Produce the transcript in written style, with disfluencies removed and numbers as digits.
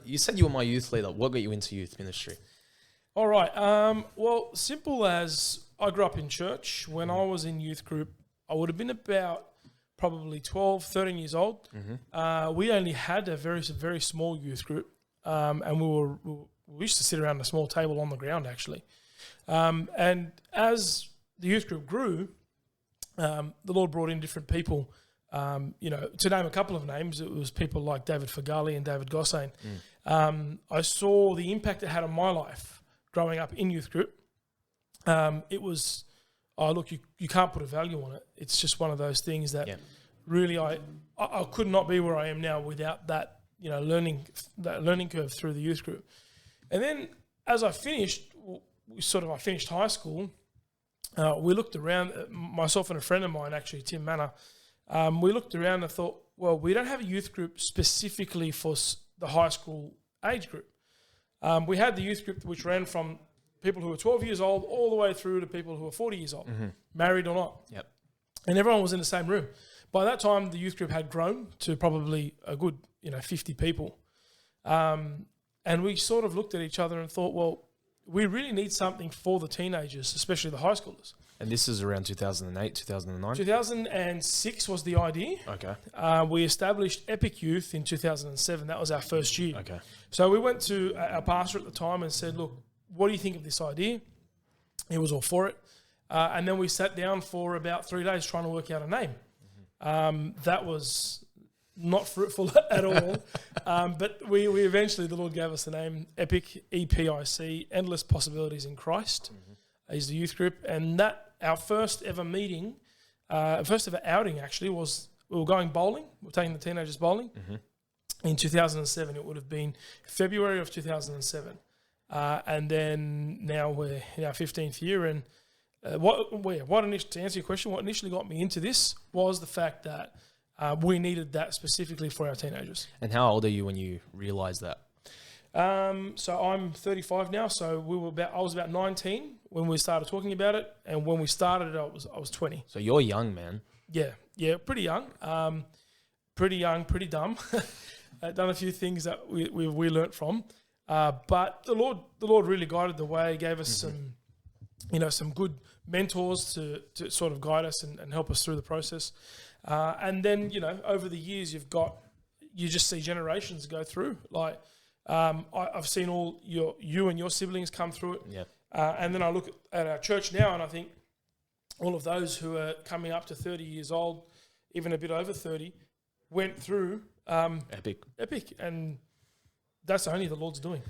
You said you were my youth leader. What got you into youth ministry? All right. Well, simple as I grew up in church. When I was in youth group, I would have been about probably 12, 13 years old. We only had a very, very small youth group, and we used to sit around a small table on the ground, actually. And as the youth group grew, the Lord brought in different people. To name a couple of names, it was people like David Fagali and David Gossane. I saw the impact it had on my life growing up in youth group. It was, you can't put a value on it. It's just one of those things that really I could not be where I am now without that, learning curve through the youth group. And then as I finished high school, we looked around, myself and a friend of mine, actually, Tim Manor, we looked around and thought, well, we don't have a youth group specifically for the high school age group. We had the youth group which ran from people who were 12 years old all the way through to people who were 40 years old, married or not. Yep. And everyone was in the same room. By that time, the youth group had grown to probably a good, 50 people. And we sort of looked at each other and thought, well, we really need something for the teenagers, especially the high schoolers. And this is around 2008, 2009? 2006 was the idea. Okay. We established Epic Youth in 2007. That was our first year. Okay. So we went to our pastor at the time and said, look, what do you think of this idea? He was all for it. And then we sat down for about 3 days trying to work out a name. That was not fruitful at all. But we eventually, the Lord gave us the name Epic, EPIC, Endless Possibilities in Christ, is the youth group. And that, our first ever meeting, first ever outing actually, was we were going bowling. We were taking the teenagers bowling. In 2007, it would have been February of 2007. And then now we're in our 15th year. And to answer your question, what initially got me into this was the fact that we needed that specifically for our teenagers. And how old are you when you realised that? So I'm 35 now. So I was about 19 when we started talking about it, and when we started it, I was 20. So you're young, man. Yeah, pretty young. Pretty dumb. Done a few things that we learnt from, but the Lord really guided the way. Gave us some good mentors to sort of guide us and help us through the process. And then over the years, you just see generations go through. Like I've seen all you and your siblings come through it. Yeah. And then I look at our church now, and I think all of those who are coming up to 30 years old, even a bit over 30, went through Epic, and that's only the Lord's doing.